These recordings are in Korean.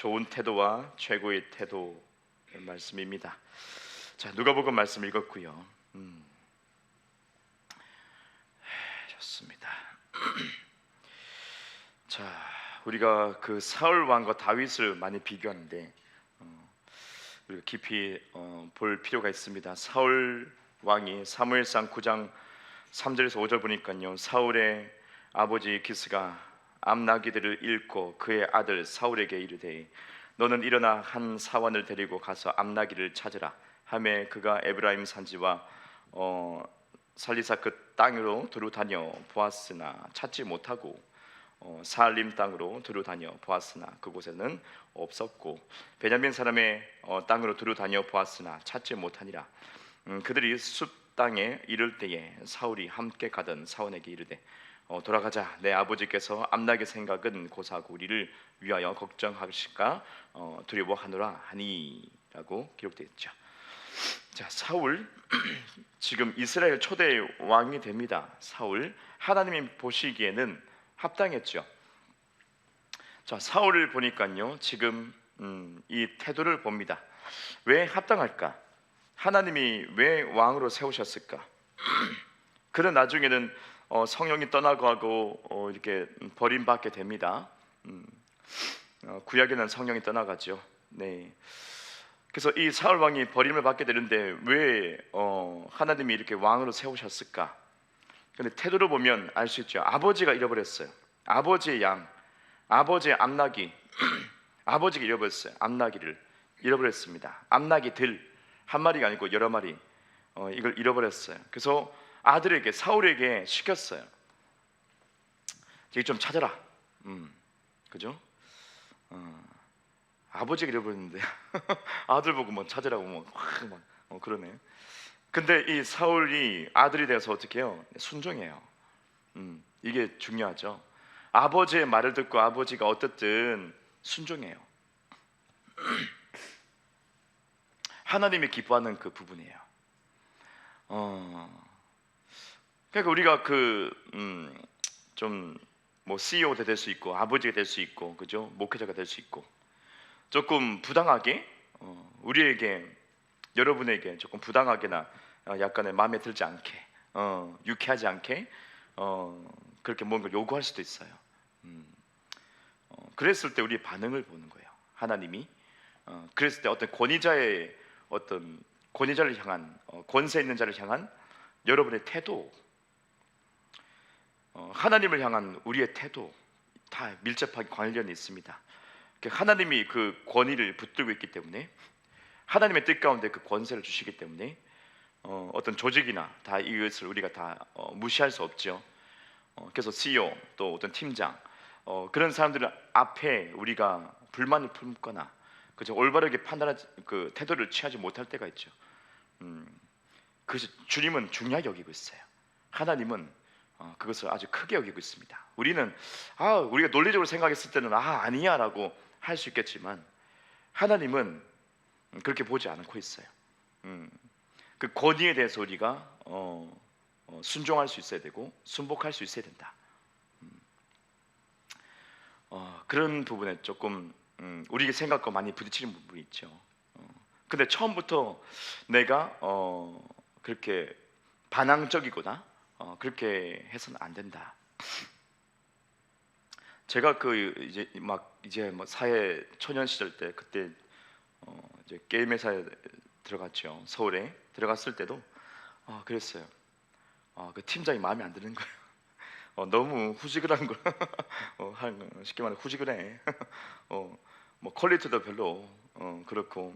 좋은 태도와 최고의 태도 말씀입니다. 자, 누가복음 말씀 읽었고요. 좋습니다. 자, 우리가 그 사울 왕과 다윗을 많이 비교하는데 우리가 깊이 볼 필요가 있습니다. 사울 왕이 사무엘상 9장 3절에서 5절 보니까요, 사울의 아버지 기스가 암나기들을 잃고 그의 아들 사울에게 이르되 너는 일어나 한 사원을 데리고 가서 암나기를 찾으라 하매 그가 에브라임 산지와 살리사 그 땅으로 두루 다녀 보았으나 찾지 못하고 사알림 땅으로 두루 다녀 보았으나 그곳에는 없었고 베냐민 사람의 땅으로 두루 다녀 보았으나 찾지 못하니라. 그들이 숲 땅에 이를 때에 사울이 함께 가던 사원에게 이르되 돌아가자. 내 아버지께서 암나기 생각은 고사하고 우리를 위하여 걱정하실까 두려워하노라 하니라고 기록되어 있죠. 자, 사울 지금 이스라엘 초대 왕이 됩니다. 사울, 하나님이 보시기에는 합당했죠. 자, 사울을 보니까요, 지금 이 태도를 봅니다. 왜 합당할까? 하나님이 왜 왕으로 세우셨을까? 그런 나중에는 성령이 떠나가고 이렇게 버림받게 됩니다. 구약에는 성령이 떠나가죠. 네. 그래서 이 사울 왕이 버림을 받게 되는데 왜 하나님이 이렇게 왕으로 세우셨을까? 근데 태도를 보면 알 수 있죠. 아버지가 잃어버렸어요. 아버지의 양, 아버지의 암나기, 아버지가 잃어버렸어요. 암나기를 잃어버렸습니다. 암나기들 한 마리가 아니고 여러 마리 이걸 잃어버렸어요. 그래서 아들에게 사울에게 시켰어요. 이거 좀 찾아라. 그죠? 아버지가 잃어버렸는데 아들 보고 뭐 찾으라고 막 그러네. 근데 이 사울이 아들이 돼서 어떻게 해요? 순종해요. 이게 중요하죠. 아버지의 말을 듣고 아버지가 어떻든 순종해요. 하나님이 기뻐하는 그 부분이에요. 그러니까 우리가 좀 뭐 CEO가 될 수 있고 아버지가 될 수 있고 그죠? 목회자가 될 수 있고 조금 부당하게 우리에게 여러분에게 조금 부당하게나 약간의 마음에 들지 않게 유쾌하지 않게 그렇게 뭔가 요구할 수도 있어요. 그랬을 때 우리의 반응을 보는 거예요. 하나님이 그랬을 때 어떤 권위자를 향한 권세 있는 자를 향한 여러분의 태도, 하나님을 향한 우리의 태도 다 밀접하게 관련이 있습니다. 하나님이 그 권위를 붙들고 있기 때문에 하나님의 뜻 가운데 그 권세를 주시기 때문에 어떤 조직이나 다 이것을 우리가 다 무시할 수 없죠. 그래서 CEO 또 어떤 팀장 그런 사람들 앞에 우리가 불만을 품거나 그죠, 올바르게 판단하지 그 태도를 취하지 못할 때가 있죠. 그래서 주님은 중요하게 여기고 있어요. 하나님은 그것을 아주 크게 여기고 있습니다. 우리는 우리가 논리적으로 생각했을 때는 아니야라고 할 수 있겠지만 하나님은 그렇게 보지 않고 있어요. 그 권위에 대해서 우리가 순종할 수 있어야 되고 순복할 수 있어야 된다. 그런 부분에 조금 우리 생각과 많이 부딪히는 부분이 있죠. 근데 처음부터 내가 그렇게 반항적이거나 그렇게 해서는 안 된다. 제가 이제 사회 초년 시절 때 그때 이제 게임 회사에 들어갔죠. 서울에 들어갔을 때도 그랬어요. 그 팀장이 마음에 안 드는 거예요. 너무 후지근한 거, 쉽게 말해 후지근해. 뭐 퀄리티도 별로 그렇고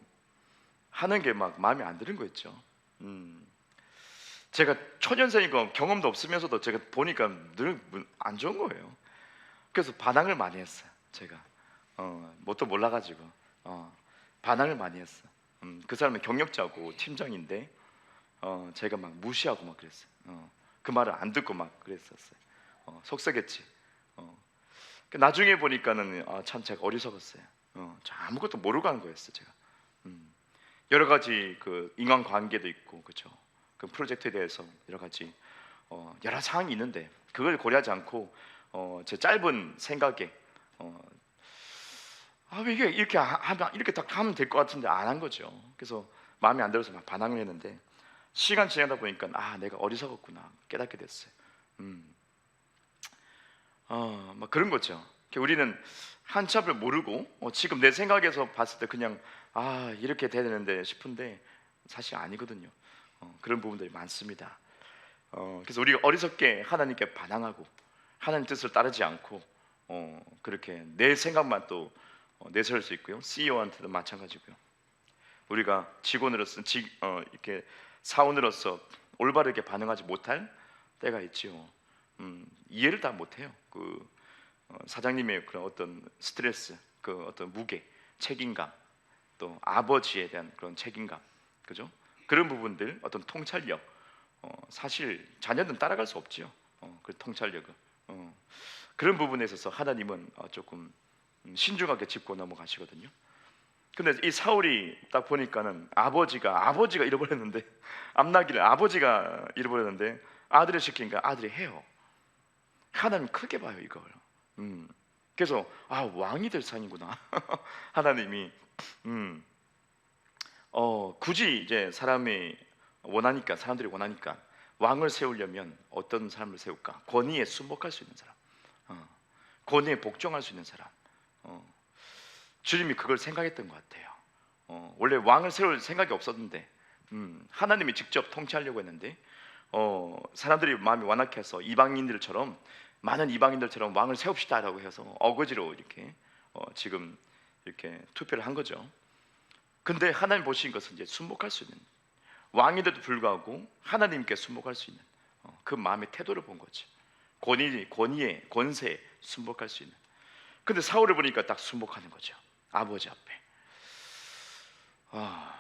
하는 게 막 마음에 안 드는 거 있죠. 제가 초년생이고 경험도 없으면서도 제가 보니까 늘 안 좋은 거예요. 그래서 반항을 많이 했어요. 제가 뭣도 몰라가지고 반항을 많이 했어. 그 사람은 경력자고 팀장인데 제가 막 무시하고 막 그랬어요. 그 말을 안 듣고 막 그랬었어요. 속썩였지. 나중에 보니까는 참 제가 어리석었어요. 아무것도 모르고 하는 거였어요. 제가 여러 가지 그 인간 관계도 있고 그렇죠. 그 프로젝트에 대해서 여러 가지 여러 상황이 있는데 그걸 고려하지 않고 제 짧은 생각에 왜 이게 이렇게 하면 이렇게 딱 하면 될 것 같은데 안 한 거죠. 그래서 마음에 안 들어서 막 반항을 했는데 시간 지나다 보니까 내가 어리석었구나 깨닫게 됐어요. 음, 막 그런 거죠. 우리는 한참을 모르고 지금 내 생각에서 봤을 때 그냥 이렇게 돼야 되는데 싶은데 사실 아니거든요. 그런 부분들이 많습니다. 그래서 우리가 어리석게 하나님께 반항하고 하나님 뜻을 따르지 않고 그렇게 내 생각만 또 내세울 수 있고요. CEO한테도 마찬가지고요. 우리가 직원으로서 이렇게 사원으로서 올바르게 반응하지 못할 때가 있지요. 이해를 다 못해요. 사장님의 그런 어떤 스트레스, 그 어떤 무게, 책임감, 또 아버지에 대한 그런 책임감, 그죠? 그런 부분들, 어떤 통찰력, 사실 자녀는 따라갈 수 없지요. 그 통찰력은 그런 부분에 있어서 하나님은 조금 신중하게 짚고 넘어가시거든요. 근데 이 사울이 딱 보니까는 아버지가 잃어버렸는데 암나기를 아버지가 잃어버렸는데 아들을 시키니까 아들이 해요. 하나님 크게 봐요 이걸. 그래서 왕이 될 상이구나. 하나님이 굳이 이제 사람들이 원하니까 왕을 세우려면 어떤 사람을 세울까? 권위에 순복할 수 있는 사람, 권위에 복종할 수 있는 사람. 주님이 그걸 생각했던 것 같아요. 원래 왕을 세울 생각이 없었는데 하나님이 직접 통치하려고 했는데 사람들이 마음이 완악해서 많은 이방인들처럼 왕을 세웁시다라고 해서 어거지로 이렇게 지금 이렇게 투표를 한 거죠. 근데 하나님 보신 것은 이제 순복할 수 있는 왕인데도 불구하고 하나님께 순복할 수 있는 그 마음의 태도를 본 거죠. 권위에 권세에 순복할 수 있는. 근데 사울을 보니까 딱 순복하는 거죠. 아버지 앞에.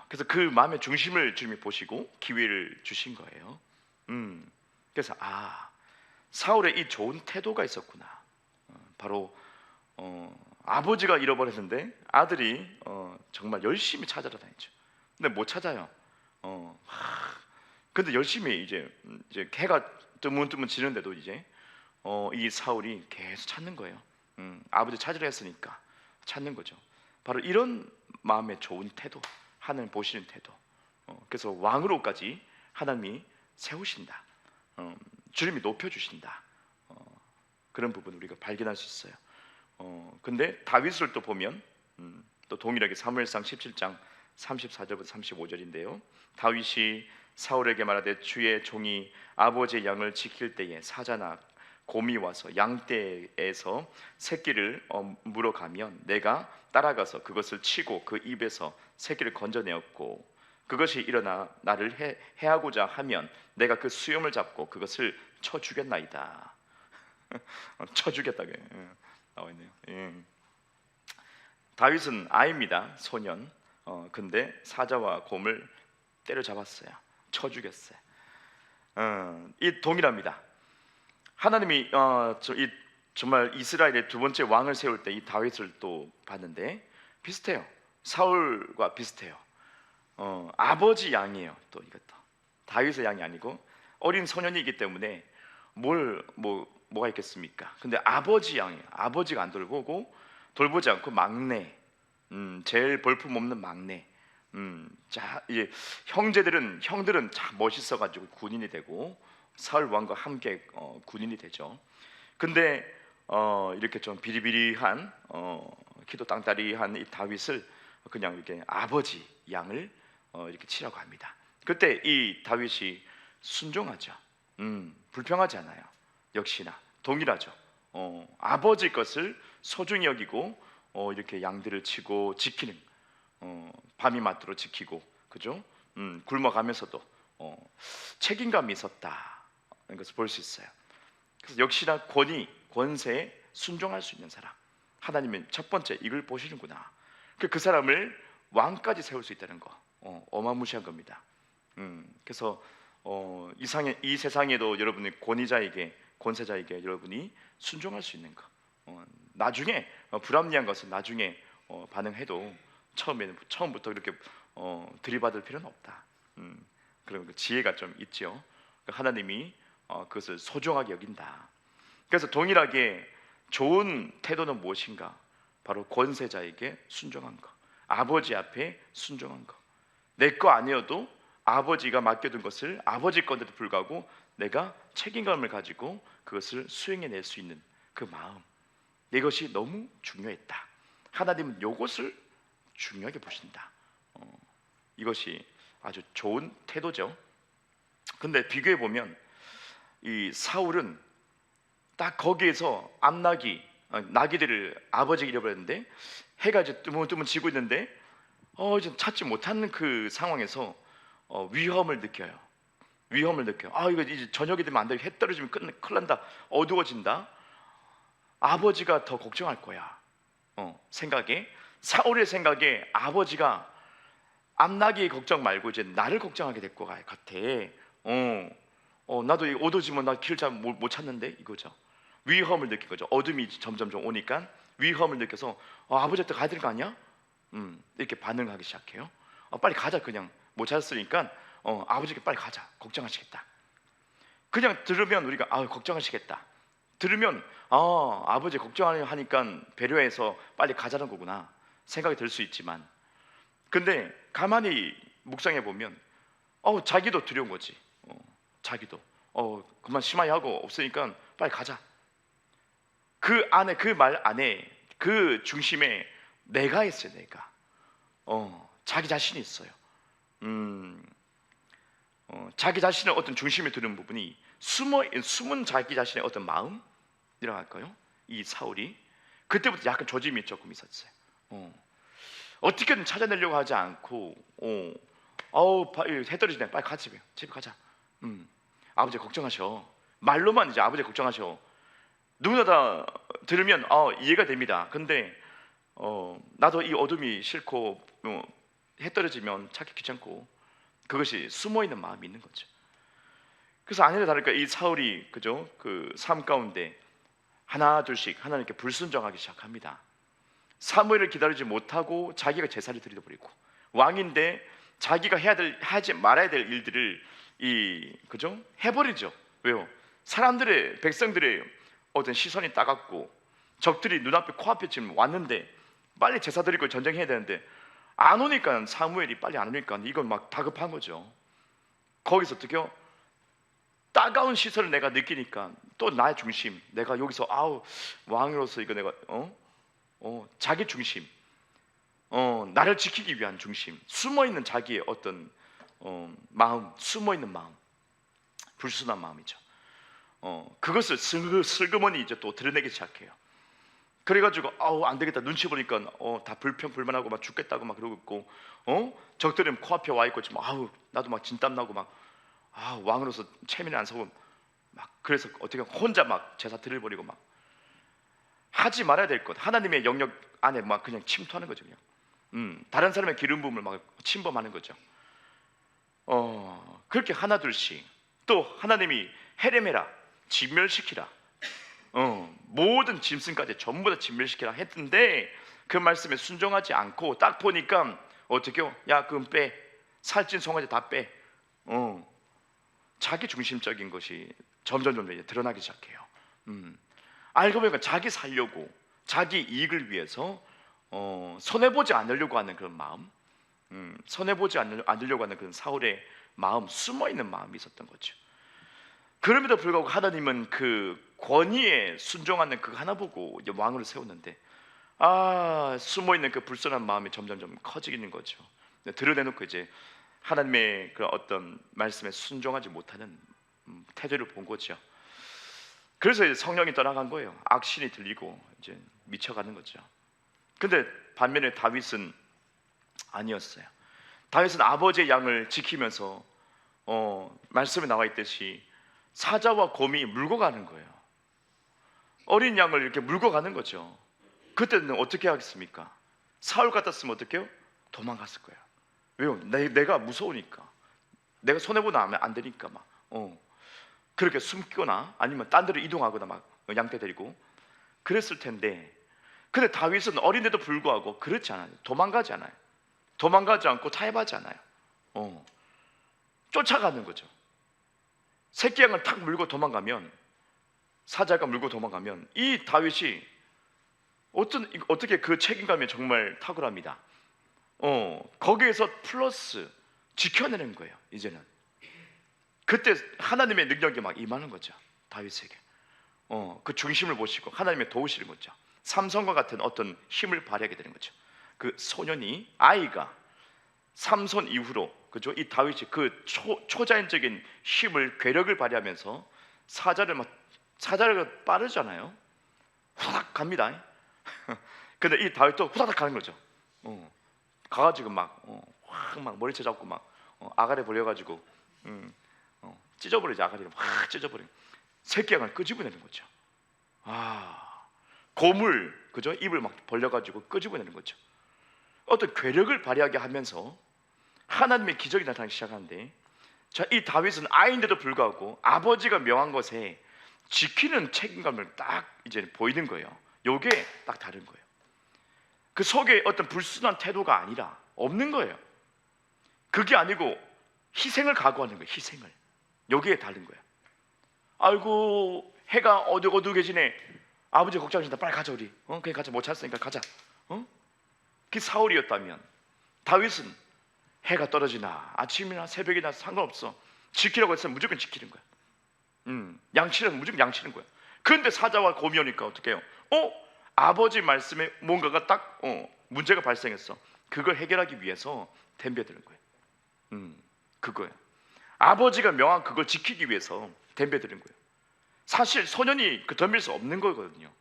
그래서 그 마음의 중심을 주님이 보시고 기회를 주신 거예요. 그래서 사울의 이 좋은 태도가 있었구나. 바로 아버지가 잃어버렸는데 아들이 정말 열심히 찾아러 다니죠. 근데 못 찾아요. 근데 열심히 이제 해가 뜨문뜨문 지는데도 이제 이 사울이 계속 찾는 거예요. 아버지 찾으려 했으니까 찾는 거죠. 바로 이런 마음의 좋은 태도, 하나님 보시는 태도. 그래서 왕으로까지 하나님이 세우신다. 주님이 높여주신다. 그런 부분 우리가 발견할 수 있어요. 근데 다윗을 또 보면 또 동일하게 사무엘상 17장 34절부터 35절인데요. 다윗이 사울에게 말하되 주의 종이 아버지의 양을 지킬 때에 사자나 곰이 와서 양떼에서 새끼를 물어가면 내가 따라가서 그것을 치고 그 입에서 새끼를 건져내었고 그것이 일어나 나를 해하고자 하면 내가 그 수염을 잡고 그것을 쳐 주겠나이다. 쳐 주겠다고 나와 있네요. 다윗은 아이입니다. 소년. 근데 사자와 곰을 때려잡았어요. 쳐 주겠어요. 이 동일합니다. 하나님이 정말 이스라엘의 두 번째 왕을 세울 때 이 다윗을 또 봤는데 비슷해요. 사울과 비슷해요. 아버지 양이에요. 또 이것도 다윗의 양이 아니고 어린 소년이기 때문에 뭐가 있겠습니까? 근데 아버지 양이에요. 아버지가 안 돌보지 않고 막내, 제일 볼품 없는 막내. 자 이제 형들은 참 멋있어가지고 군인이 되고 사울 왕과 함께 군인이 되죠. 근데 이렇게 좀 비리비리한 키도 땅따리한 이 다윗을 그냥 이렇게 아버지 양을 이렇게 치라고 합니다. 그때 이 다윗이 순종하죠. 불평하지 않아요. 역시나 동일하죠. 아버지 것을 소중히 여기고 이렇게 양들을 치고 지키는 밤이 맞도록 지키고 그죠? 굶어가면서도 책임감이 있었다는 것을 볼 수 있어요. 그래서 역시나 권세에 순종할 수 있는 사람 하나님은 첫 번째 이걸 보시는구나. 그 사람을 왕까지 세울 수 있다는 거 어마무시한 겁니다. 그래서 이 세상에도 여러분이 권세자에게 여러분이 순종할 수 있는 거 나중에 불합리한 것은 나중에 반응해도 처음부터 이렇게 들이받을 필요는 없다. 그런 그 지혜가 좀 있죠. 하나님이 그것을 소중하게 여긴다. 그래서 동일하게 좋은 태도는 무엇인가? 바로 권세자에게 순종한 거, 아버지 앞에 순종한 거. 내 거 아니어도 아버지가 맡겨둔 것을 아버지 건데도 불구하고 내가 책임감을 가지고 그것을 수행해낼 수 있는 그 마음, 이것이 너무 중요했다. 하나님은 이것을 중요하게 보신다. 이것이 아주 좋은 태도죠. 근데 비교해 보면 이 사울은 딱 거기에서 나귀들을 아버지가 잃어버렸는데 해가 이제 뜨문뜨문 지고 있는데 이제 찾지 못하는 그 상황에서 위험을 느껴요. 위험을 느껴요. 이거 이제 저녁이 되면 안 돼. 해 떨어지면 큰일 난다. 어두워진다. 아버지가 더 걱정할 거야. 사울의 생각에 아버지가 암나기 걱정 말고 이제 나를 걱정하게 될 것 같아. 나도 어두워지면 나 길 잘 못 찾는데 이거죠. 위험을 느낀 거죠. 어둠이 점점 오니까 위험을 느껴서 아버지한테 가야 되는 거 아니야? 이렇게 반응하기 시작해요. 빨리 가자. 그냥 못 찾았으니까 아버지께 빨리 가자. 걱정하시겠다. 그냥 들으면 우리가 걱정하시겠다. 들으면 아버지 걱정하니까 배려해서 빨리 가자는 거구나 생각이 들 수 있지만, 근데 가만히 묵상해 보면 자기도 두려운 거지. 자기도 그만 심하게 하고 없으니까 빨리 가자. 그 안에, 그 말 안에, 그 중심에 내가 있어요. 내가 자기 자신이 있어요. 자기 자신의 어떤 중심에 두는 부분이 숨은 자기 자신의 어떤 마음이라고 할까요? 이 사울이 그때부터 약간 조짐이 조금 있었어요. 어떻게든 찾아내려고 하지 않고 해 떨어지네. 빨리 가. 집에 가자. 아버지 걱정하셔. 말로만 이제 아버지 걱정하셔. 누구나 다 들으면 이해가 됩니다. 근데 나도 이 어둠이 싫고 해 떨어지면 찾기 귀찮고, 그것이 숨어있는 마음이 있는 거죠. 그래서 아니나 다를까 이 사울이 그 삶 가운데 하나 둘씩 하나님께 불순종하기 시작합니다. 사무엘을 기다리지 못하고 자기가 제사를 드려버리고, 왕인데 자기가 하지 말아야 될 일들을 해버리죠. 왜요? 백성들의 어떤 시선이 따갑고 적들이 눈앞에 코앞에 지금 왔는데 빨리 제사 드리고 전쟁해야 되는데 안 오니까, 사무엘이 빨리 안 오니까 이건 막 다급한 거죠. 거기서 어떻게요? 따가운 시선을 내가 느끼니까 또 나의 중심, 내가 여기서 왕으로서 이거 내가 자기 중심, 나를 지키기 위한 중심, 숨어있는 자기의 어떤 마음, 숨어있는 마음, 불순한 마음이죠. 그것을 슬그머니 이제 또 드러내기 시작해요. 그래가지고 안 되겠다. 눈치 보니까 다 불만하고 막 죽겠다고 막 그러고 있고, 적들은 코앞에 와 있고 지금 나도 막 진땀 나고 막 왕으로서 체면이 안 서고 막, 그래서 어떻게 혼자 막 제사 드려버리고 막 하지 말아야 될 것, 하나님의 영역 안에 막 그냥 침투하는 거죠. 그냥 다른 사람의 기름 부음을 막 침범하는 거죠. 그렇게 하나둘씩 또 하나님이 헤레메라, 진멸시키라, 모든 짐승까지 전부 다 진멸시키라 했는데 그 말씀에 순종하지 않고 딱 보니까 어떻게요? 야, 그건 빼. 살찐 송아지 다 빼. 자기 중심적인 것이 점점 이제 드러나기 시작해요. 알고 보니까 자기 살려고, 자기 이익을 위해서 손해보지 않으려고 하는 그런 마음, 손해보지 않으려고 하는 그런 사울의 마음, 숨어있는 마음이 있었던 거죠. 그럼에도 불구하고 하나님은 그 권위에 순종하는 그 하나 보고 이제 왕으로 세웠는데 숨어있는 그 불순한 마음이 점점 커지는 거죠. 드러내놓고 이제 하나님의 그 어떤 말씀에 순종하지 못하는 태도를 본 거죠. 그래서 이제 성령이 떠나간 거예요. 악신이 들리고 이제 미쳐가는 거죠. 근데 반면에 다윗은 아니었어요. 다윗은 아버지의 양을 지키면서 말씀에 나와 있듯이 사자와 곰이 물고 가는 거예요. 어린 양을 이렇게 물고 가는 거죠. 그때는 어떻게 하겠습니까? 사울 같았으면 어떡해요? 도망갔을 거예요. 왜요? 내가 무서우니까, 내가 손해보면 안 되니까 막 그렇게 숨거나 아니면 딴 데로 이동하거나 막 양떼 데리고 그랬을 텐데, 근데 다윗은 어린데도 불구하고 그렇지 않아요. 도망가지 않아요. 도망가지 않고 타협하지 않아요. 쫓아가는 거죠. 새끼 양을 탁 물고 도망가면, 사자가 물고 도망가면 이 다윗이 어떻게 그 책임감이 정말 탁월합니다. 거기에서 플러스 지켜내는 거예요. 이제는 그때 하나님의 능력이 막 임하는 거죠. 다윗에게 그 중심을 보시고 하나님의 도우시는 거죠. 삼손과 같은 어떤 힘을 발휘하게 되는 거죠. 그 소년이 아이가 삼손 이후로 그죠? 이 다윗이 그 초자연적인 힘을 괴력을 발휘하면서 사자를 빠르잖아요. 후다닥 갑니다. 근데 이 다윗도 후다닥 가는 거죠. 가가지고 막 머리채 잡고 막 아가리 벌려가지고 찢어버리지. 아가리를 확 찢어버리고 새끼양을 끄집어내는 거죠. 고물 그죠? 입을 막 벌려가지고 끄집어내는 거죠. 어떤 괴력을 발휘하게 하면서 하나님의 기적이 나타나기 시작하는데, 자, 이 다윗은 아이인데도 불구하고 아버지가 명한 것에 지키는 책임감을 딱 이제 보이는 거예요. 요게 딱 다른 거예요. 그 속에 어떤 불순한 태도가 아니라 없는 거예요. 그게 아니고 희생을 각오하는 거예요. 희생을. 여기에 다른 거예요. 아이고 해가 어둑어둑해지네. 아버지 걱정하신다. 빨리 가자 우리. 그냥 가자. 못 찾았으니까 가자. 그게 사울이었다면 다윗은 해가 떨어지나 아침이나 새벽이나 상관없어. 지키라고 했으면 무조건 지키는 거야. 양치라면 무조건 양치는 거야. 그런데 사자와 곰이 오니까 어떻게 해요? 아버지 말씀에 뭔가가 딱 문제가 발생했어. 그걸 해결하기 위해서 덤벼드는 거예요. 그거예요. 아버지가 명한 그걸 지키기 위해서 덤벼드는 거예요. 사실 소년이 그 덤빌 수 없는 거거든요.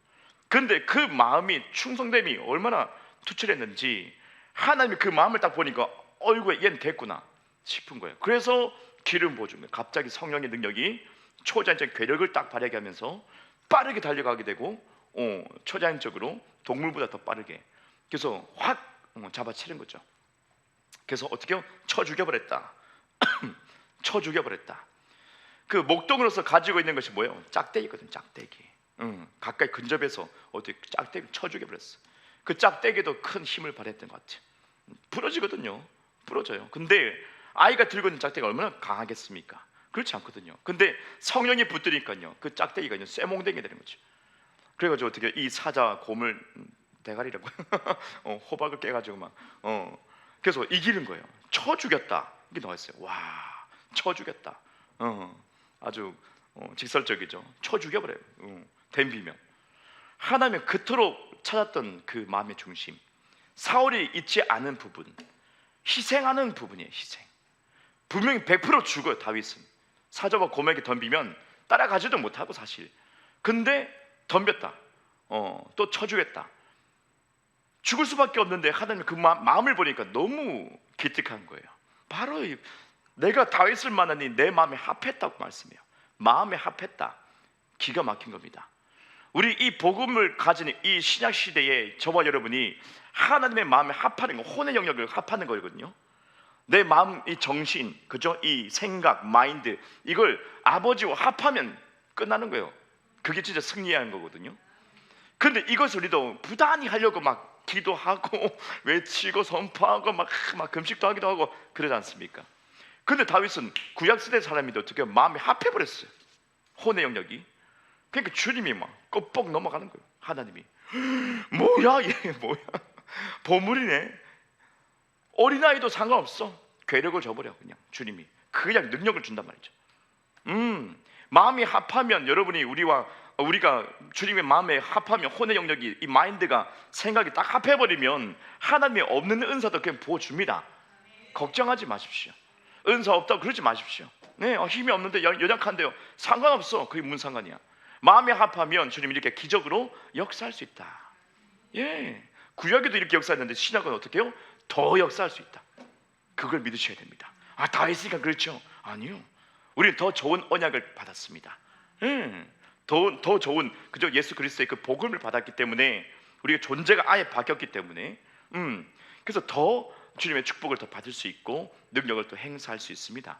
그런데 그 마음이 충성됨이 얼마나 투철했는지 하나님이 그 마음을 딱 보니까 어이구 얘는 됐구나 싶은 거예요. 그래서 기름 부어준 거예요. 갑자기 성령의 능력이 초자연적 괴력을 딱 발휘하게 하면서 빠르게 달려가게 되고 초자연적으로 동물보다 더 빠르게, 그래서 확 잡아채는 거죠. 그래서 어떻게 해요? 쳐 죽여버렸다. 쳐 죽여버렸다. 그 목동으로서 가지고 있는 것이 뭐예요? 짝대기거든. 짝대기. 가까이 근접해서 어떻게 짝대기 쳐 죽여버렸어. 그 짝대기도 큰 힘을 발휘했던 것 같아요. 부러지거든요. 부러져요. 근데 아이가 들고 있는 짝대기가 얼마나 강하겠습니까? 그렇지 않거든요. 근데 성령이 붙드니까요, 그 짝대기가 쇠몽댕이 되는 거죠. 그래가지고 어떻게 이 사자 곰을 대가리라고 호박을 깨가지고 막 그래서 이기는 거예요. 쳐 죽였다 이게 나왔어요. 와, 쳐 죽였다. 아주 직설적이죠. 쳐 죽여버려요. 덤비면 하나님은 그토록 찾았던 그 마음의 중심, 사울이 잊지 않은 부분, 희생하는 부분이에요. 희생. 분명히 100% 죽어요. 다윗은 사자와 곰에게 덤비면 따라가지도 못하고 사실. 근데 덤볐다. 또 쳐주겠다. 죽을 수밖에 없는데 하나님 그 마음을 보니까 너무 기특한 거예요. 바로 내가 다윗을 만나니 내 마음에 합했다고 말씀해요. 마음에 합했다. 기가 막힌 겁니다. 우리 이 복음을 가진 이 신약 시대에 저와 여러분이 하나님의 마음에 합하는 거, 혼의 영역을 합하는 거거든요. 내 마음, 이 정신, 그죠? 이 생각, 마인드, 이걸 아버지와 합하면 끝나는 거예요. 그게 진짜 승리하는 거거든요. 그런데 이것을 우리도 부단히 하려고 막 기도하고 외치고 선포하고 막 금식도 하기도 하고 그러지 않습니까? 근데 다윗은 구약시대 사람인데 어떻게 마음이 합해버렸어요. 혼의 영역이. 그러니까 주님이 막 껍벅 넘어가는 거예요. 하나님이 뭐야 얘 뭐야, 보물이네. 어린아이도 상관없어. 괴력을 줘버려. 그냥 주님이 그냥 능력을 준단 말이죠. 마음이 합하면 여러분이 우리가 주님의 마음에 합하면 혼의 영역이, 이 마인드가, 생각이 딱 합해버리면 하나님이 없는 은사도 그냥 부어줍니다. 걱정하지 마십시오. 은사 없다고 그러지 마십시오. 네, 힘이 없는데 연약한데요. 상관없어. 그게 무슨 상관이야. 마음에 합하면 주님이 이렇게 기적으로 역사할 수 있다. 예, 구약에도 이렇게 역사했는데 신약은 어떻게 해요? 더 역사할 수 있다. 그걸 믿으셔야 됩니다. 다 했으니까 그렇죠? 아니요. 우리는 더 좋은 언약을 받았습니다. 더 좋은, 그죠? 예수 그리스도의 그 복음을 받았기 때문에 우리의 존재가 아예 바뀌었기 때문에 그래서 더 주님의 축복을 더 받을 수 있고 능력을 또 행사할 수 있습니다.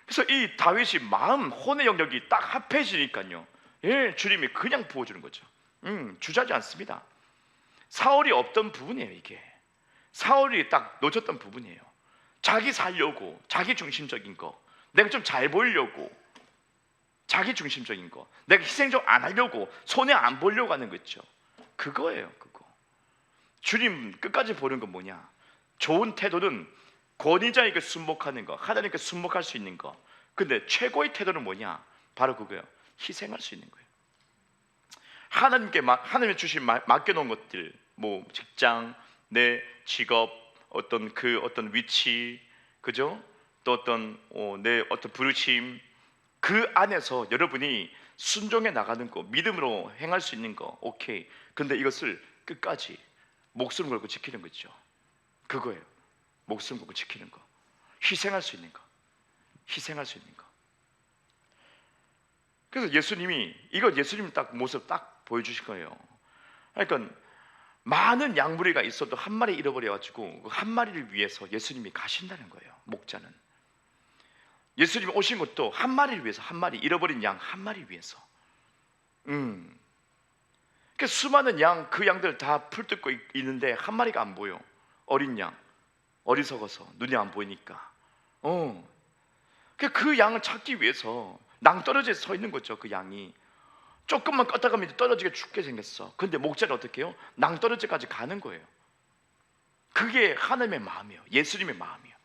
그래서 이 다윗이 마음, 혼의 영역이 딱 합해지니까요, 예, 주님이 그냥 부어주는 거죠. 주저하지 않습니다. 사울이 없던 부분이에요. 이게 사울이 딱 놓쳤던 부분이에요. 자기 살려고, 자기 중심적인 거, 내가 좀 잘 보이려고, 자기 중심적인 거, 내가 희생 좀 안 하려고, 손해 안 보려고 하는 거 있죠. 그거예요. 그거. 주님 끝까지 보는 건 뭐냐? 좋은 태도는 권위자에게 순복하는 거, 하나님께 순복할 수 있는 거. 근데 최고의 태도는 뭐냐? 바로 그거예요. 희생할 수 있는 거예요. 하나님이 주신 맡겨놓은 것들, 뭐 직장, 내 직업, 어떤 위치, 그죠? 또 내 어떤 부르심, 그 안에서 여러분이 순종해 나가는 거, 믿음으로 행할 수 있는 거, 오케이. 근데 이것을 끝까지 목숨 걸고 지키는 거죠. 그거예요. 목숨 걸고 지키는 거, 희생할 수 있는 거, 희생할 수 있는 거. 그래서 예수님이 딱 모습 딱 보여주실 거예요. 그러니까 많은 양무리가 있어도 한 마리 잃어버려가지고 그 한 마리를 위해서 예수님이 가신다는 거예요. 목자는 예수님이 오신 것도 한 마리를 위해서, 한 마리 잃어버린 양 한 마리 위해서. 그 수많은 양, 그 양들 다 풀뜯고 있는데 한 마리가 안 보여. 어린 양, 어리석어서 눈이 안 보이니까. 그 양을 찾기 위해서 낭떠러지에 서 있는 거죠. 그 양이 조금만 껐다 가면 떨어지게 죽게 생겼어. 근데 목자는 어떻게 해요? 낭떠러지까지 가는 거예요. 그게 하나님의 마음이에요. 예수님의 마음이에요.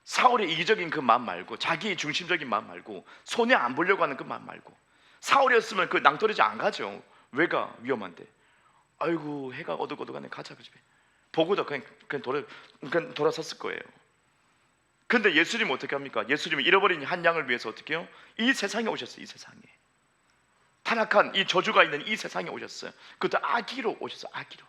사울의 이기적인 그 마음 말고, 자기 중심적인 마음 말고, 손해 안 보려고 하는 그 마음 말고. 사울이었으면 그 낭떠러지 안 가죠. 왜가? 위험한데. 아이고, 해가 어둑어둑하네, 가자 그 집에. 보고도 그냥 돌아섰을 거예요. 근데 예수님은 어떻게 합니까? 예수님은 잃어버린 한 양을 위해서 어떻게 해요? 이 세상에 오셨어요. 이 세상에 타락한 이 저주가 있는 이 세상에 오셨어요. 그것도 아기로 오셨어요. 아기로.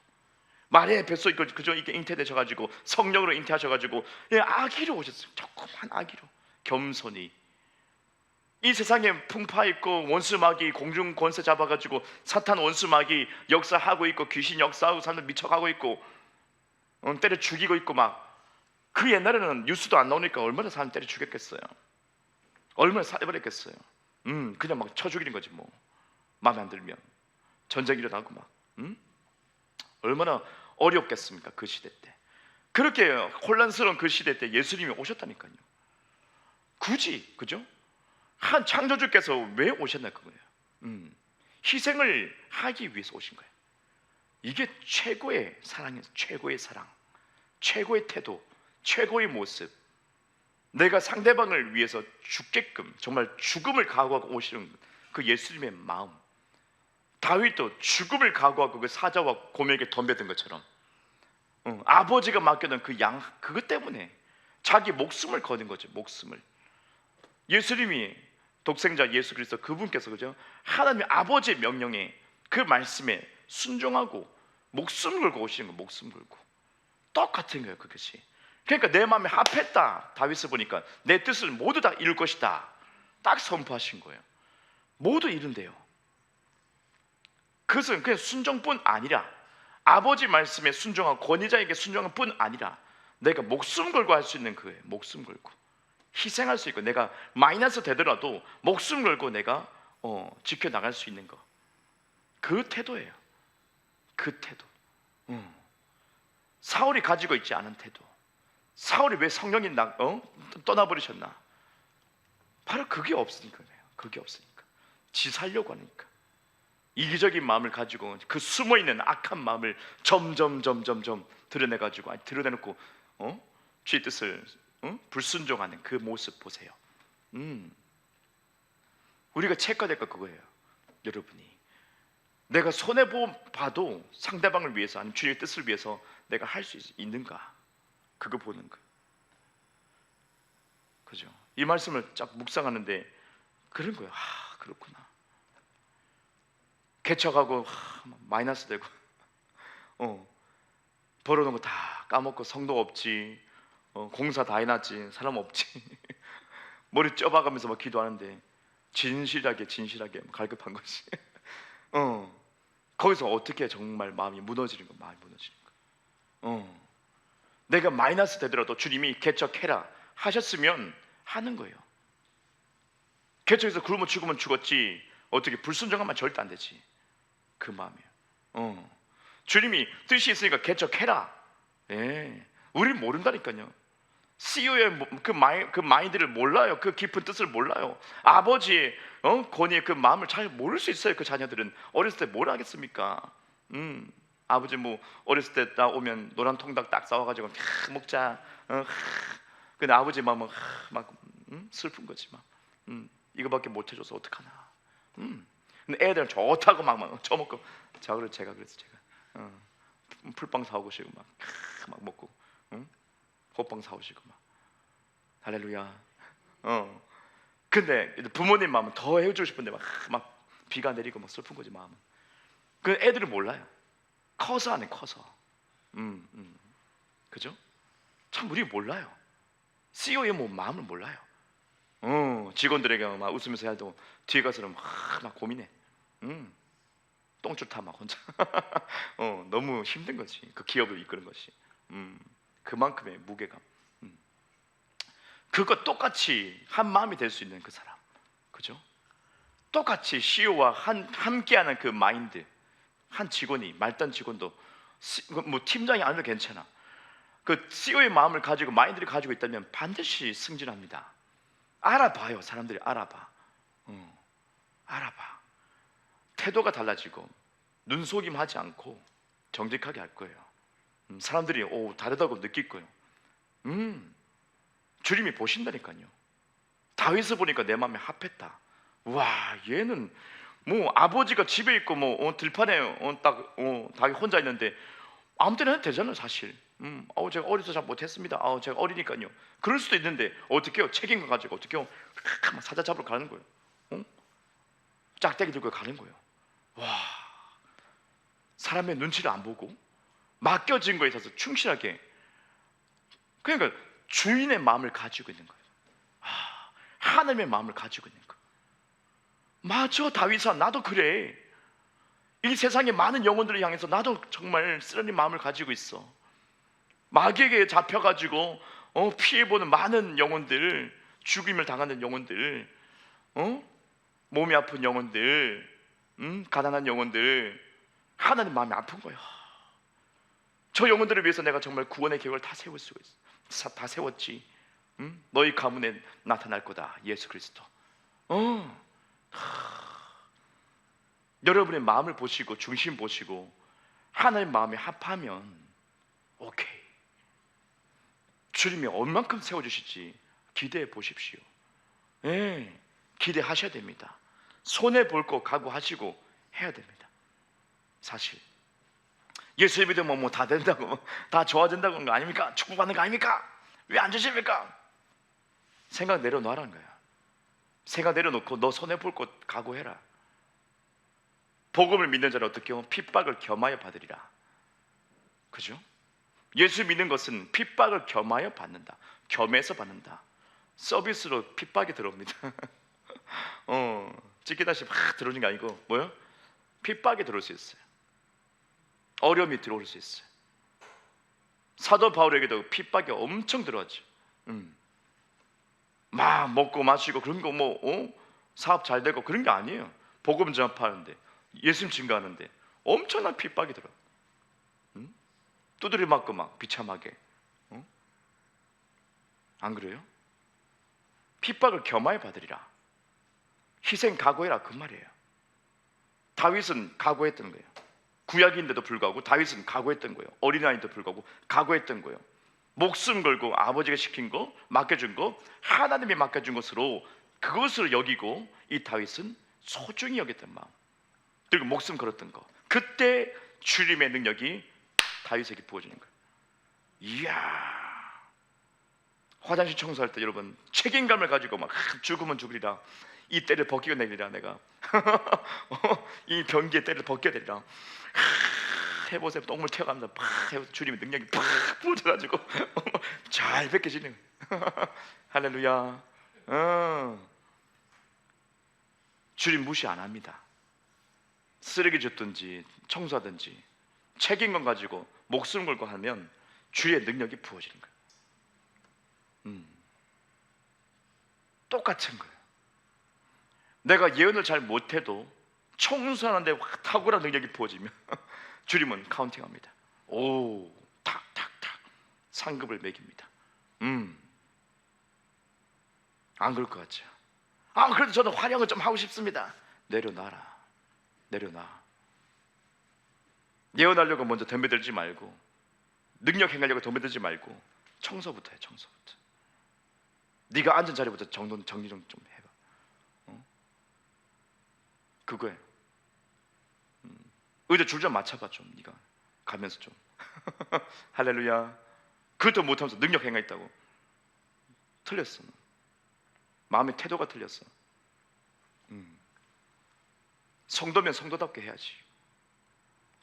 말의 뱃속 그저 이게 잉태되셔가지고 성령으로 잉태하셔가지고 아기로 오셨어요. 조그만 아기로 겸손히. 이 세상에 풍파 있고 원수마귀 공중 권세 잡아가지고 사탄 원수마귀 역사하고 있고 귀신 역사하고 사람들 미쳐가고 있고 때려 죽이고 있고 막. 그 옛날에는 뉴스도 안 나오니까 얼마나 사람 때려 죽였겠어요. 얼마나 살해버렸겠어요. 그냥 막 쳐 죽이는 거지 뭐. 마음에 안 들면 전쟁 일어나고 막. 얼마나 어렵겠습니까? 그 시대 때. 그렇게 혼란스러운 그 시대 때 예수님이 오셨다니까요. 굳이, 그죠? 한 창조주께서 왜 오셨나 그거예요. 희생을 하기 위해서 오신 거예요. 이게 최고의 사랑이에요. 최고의 사랑, 최고의 태도, 최고의 모습. 내가 상대방을 위해서 죽게끔 정말 죽음을 각오하고 오시는 그 예수님의 마음. 다윗도 죽음을 각오하고 그 사자와 곰에게 덤벼든 것처럼 아버지가 맡겨둔 그 양, 그것 때문에 자기 목숨을 거둔 거죠. 목숨을. 예수님이 독생자 예수 그리스도 그분께서, 그죠? 하나님 아버지의 명령에, 그 말씀에 순종하고 목숨 걸고 오시는 거. 목숨 걸고 똑같은 거예요. 그것이. 그러니까 내 마음에 합했다. 다윗을 보니까 내 뜻을 모두 다 이룰 것이다. 딱 선포하신 거예요. 모두 이룬대요. 그것은 그냥 순종뿐 아니라, 아버지 말씀에 순종하고 권위자에게 순종할 뿐 아니라 내가 목숨 걸고 할 수 있는 거예요. 목숨 걸고 희생할 수 있고, 내가 마이너스 되더라도 목숨 걸고 내가 지켜나갈 수 있는 거. 그 태도예요. 그 태도. 사울이 가지고 있지 않은 태도. 사울이 왜 성령이 떠나버리셨나? 바로 그게 없으니까요. 그게 없으니까. 지 살려고 하니까. 이기적인 마음을 가지고 그 숨어있는 악한 마음을 점점 드러내가지고, 드러내놓고 주의 뜻을 불순종하는 그 모습 보세요. 우리가 체크될 거 그거예요. 여러분이 내가 손해봐도 상대방을 위해서, 아니면 주의 뜻을 위해서 내가 할 수 있는가, 그거 보는 거예요. 그죠? 이 말씀을 쫙 묵상하는데 그런 거예요. 그렇구나. 개척하고 마이너스 되고 벌어놓은 거 다 까먹고, 성도 없지, 공사 다 해놨지, 사람 없지. 머리 쪄박으면서 막 기도하는데 진실하게 갈급한 것이 거기서 어떻게 정말 마음이 무너지는 거. 마음이 무너지는 거. 내가 마이너스 되더라도 주님이 개척해라 하셨으면 하는 거예요. 개척해서 굶으면 죽으면 죽었지, 어떻게 불순종하면 절대 안 되지. 그 마음이에요. 주님이 뜻이 있으니까 개척해라. 우리는 모른다니까요. CEO의 그 마인드를 몰라요. 그 깊은 뜻을 몰라요. 아버지의 권위의 그 마음을 잘 모를 수 있어요. 그 자녀들은 어렸을 때 뭘 하겠습니까? 아버지 뭐 어렸을 때 딱 오면 노란 통닭 딱 싸워가지고 먹자. 근데 아버지 마음은 막 슬픈 거지 막. 이거밖에 못 해줘서 어떡하나. 근데 애들은 좋다고 막 처먹고. 자, 그래서 제가 풀빵 사오시고 막 먹고, 호빵 사오시고 막. 할렐루야. 근데 부모님 마음은 더 해주고 싶은데 막 비가 내리고 막 슬픈 거지 마음은. 그 애들은 몰라요. 커서 안 해, 커서. 그죠? 참 우리 몰라요. CEO의 뭐 마음을 몰라요. 직원들에게 막 웃으면서 해도 뒤에 가서는 막 고민해. 똥줄 타 막 혼자. 너무 힘든 거지. 그 기업을 이끄는 것이. 그만큼의 무게감. 그거 똑같이 한 마음이 될 수 있는 그 사람, 그죠? 똑같이 CEO와 함께하는 그 마인드. 한 직원이, 말단 직원도 뭐 팀장이 아니어도 괜찮아. 그 CEO의 마음을 가지고 마인드를 가지고 있다면 반드시 승진합니다. 알아봐요. 사람들이 알아봐. 알아봐. 태도가 달라지고 눈속임하지 않고 정직하게 할 거예요. 사람들이 다르다고 느낄 거예요. 주님이 보신다니까요. 다윗을 보니까 내 마음에 합했다. 와, 얘는 뭐 아버지가 집에 있고 뭐 들판에 딱 다윗 혼자 있는데 아무 때나 해도 되잖아요, 사실. 제가 어려서 잘 못했습니다. 제가 어리니까요. 그럴 수도 있는데 어떻게요? 책임감 가지고 어떻게요? 막 사자 잡으러 가는 거예요. 짝대기 들고 가는 거예요. 와, 사람의 눈치를 안 보고 맡겨진 거에 있어서 충실하게. 그러니까 주인의 마음을 가지고 있는 거예요. 하나님의 마음을 가지고 있는 거예요. 맞아, 다윗아, 나도 그래. 이 세상의 많은 영혼들을 향해서 나도 정말 쓰라린 마음을 가지고 있어. 마귀에게 잡혀가지고 피해보는 많은 영혼들, 죽임을 당하는 영혼들, 몸이 아픈 영혼들, 가난한 영혼들, 하나님 마음이 아픈 거예요. 저 영혼들을 위해서 내가 정말 구원의 계획을 다 세울 수가 있어. 다 세웠지. 너희 가문에 나타날 거다, 예수 그리스도. 여러분의 마음을 보시고 중심 보시고 하나님 마음에 합하면 오케이. 주님이 얼만큼 세워주실지 기대해 보십시오. 기대하셔야 됩니다. 손해 볼 거 각오하시고 해야 됩니다. 사실 예수 믿으면 뭐 다 된다고, 다 좋아진다고 하는 거 아닙니까? 축복받는 거 아닙니까? 왜 안 주십니까? 생각 내려놓으라는 거야. 생각 내려놓고 너 손해 볼 거 각오해라. 복음을 믿는 자는 어떻게 하면 핍박을 겸하여 받으리라. 그죠? 예수 믿는 것은 핍박을 겸하여 받는다. 겸해서 받는다. 서비스로 핍박이 들어옵니다. 찌개다시 막 들어오는 게 아니고 뭐요? 핍박이 들어올 수 있어요. 어려움이 들어올 수 있어요. 사도 바울에게도 핍박이 엄청 들어왔죠. 막 먹고 마시고 그런 거 사업 잘 되고 그런 게 아니에요. 복음 전파하는데, 예수님 증거하는데 엄청난 핍박이 들어. 두드려 맞고 막 비참하게. 안 그래요? 핍박을 겸하여 받으리라. 희생 각오해라, 그 말이에요. 다윗은 각오했던 거예요. 구약인데도 불구하고 다윗은 각오했던 거예요. 어린아이인데도 불구하고 각오했던 거예요. 목숨 걸고 아버지가 시킨 거, 맡겨준 거, 하나님이 맡겨준 것으로 그것을 여기고 이 다윗은 소중히 여겼던 마음, 그리고 목숨 걸었던 거. 그때 주님의 능력이 다윗에게 부어지는 거예요. 이야, 화장실 청소할 때 여러분 책임감을 가지고 막 죽으면 죽으리라, 이 때를 벗기고 내리라, 내가 이 변기의 때를 벗겨내리라 해보세요. 똥물 튀어가면서 팍 해서 주님의 능력이 팍 부어져가지고 잘 벗겨지는 할렐루야. 주님 무시 안 합니다. 쓰레기 줬든지 청소하든지 책임감 가지고 목숨 걸고 하면 주의 능력이 부어지는 거예요. 똑같은 거예요. 내가 예언을 잘 못해도 청소하는데 확 탁월한 능력이 부어지면 주님은 카운팅합니다. 오, 탁탁탁 상급을 매깁니다. 안 그럴 것 같죠? 그래도 저는 활용을 좀 하고 싶습니다. 내려놔라. 내려놔. 예언하려고 먼저 덤벼들지 말고, 능력 행하려고 덤벼들지 말고 청소부터 해. 청소부터. 네가 앉은 자리부터 정리 좀 해봐. 그거예요. 의자 줄 좀 맞춰봐. 좀 네가 가면서 좀 할렐루야. 그것도 못하면서 능력 행하있다고. 틀렸어. 마음의 태도가 틀렸어. 성도면 성도답게 해야지.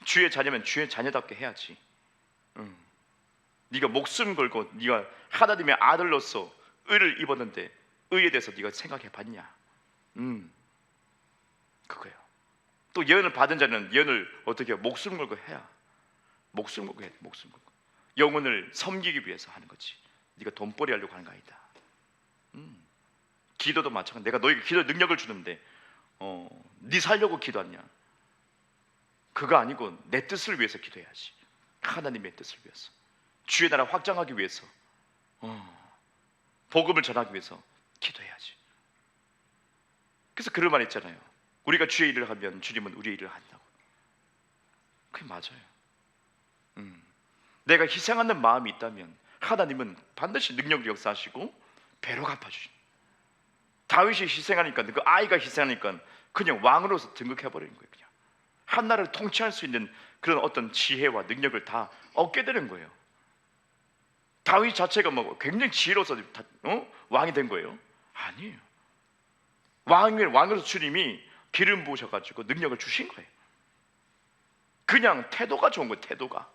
주의 자녀면 주의 자녀답게 해야지. 네가 목숨 걸고 네가 하나님의 아들로서 의를 입었는데 의에 대해서 네가 생각해봤냐? 그거예요. 또 예언을 받은 자는 예언을 어떻게 해요? 목숨 걸고 해야. 목숨 걸고 해. 목숨 걸고. 영혼을 섬기기 위해서 하는 거지. 네가 돈벌이 하려고 하는 거 아니다. 기도도 마찬가지. 내가 너에게 기도 능력을 주는데 네 살려고 기도하냐? 그거 아니고 내 뜻을 위해서 기도해야지. 하나님의 뜻을 위해서, 주의 나라 확장하기 위해서, 복음을 전하기 위해서 기도해야지. 그래서 그런 말 있잖아요. 우리가 주의 일을 하면 주님은 우리의 일을 한다고. 그게 맞아요. 내가 희생하는 마음이 있다면 하나님은 반드시 능력을 역사하시고 배로 갚아주십니다. 다윗이 희생하니까, 그 아이가 희생하니까 그냥 왕으로서 등극해버리는 거예요. 그냥 한 나라를 통치할 수 있는 그런 어떤 지혜와 능력을 다 얻게 되는 거예요. 다윗 자체가 뭐 굉장히 지혜로워서 왕이 된 거예요? 아니에요. 왕으로서 주님이 기름 부으셔가지고 능력을 주신 거예요. 그냥 태도가 좋은 거예요. 태도가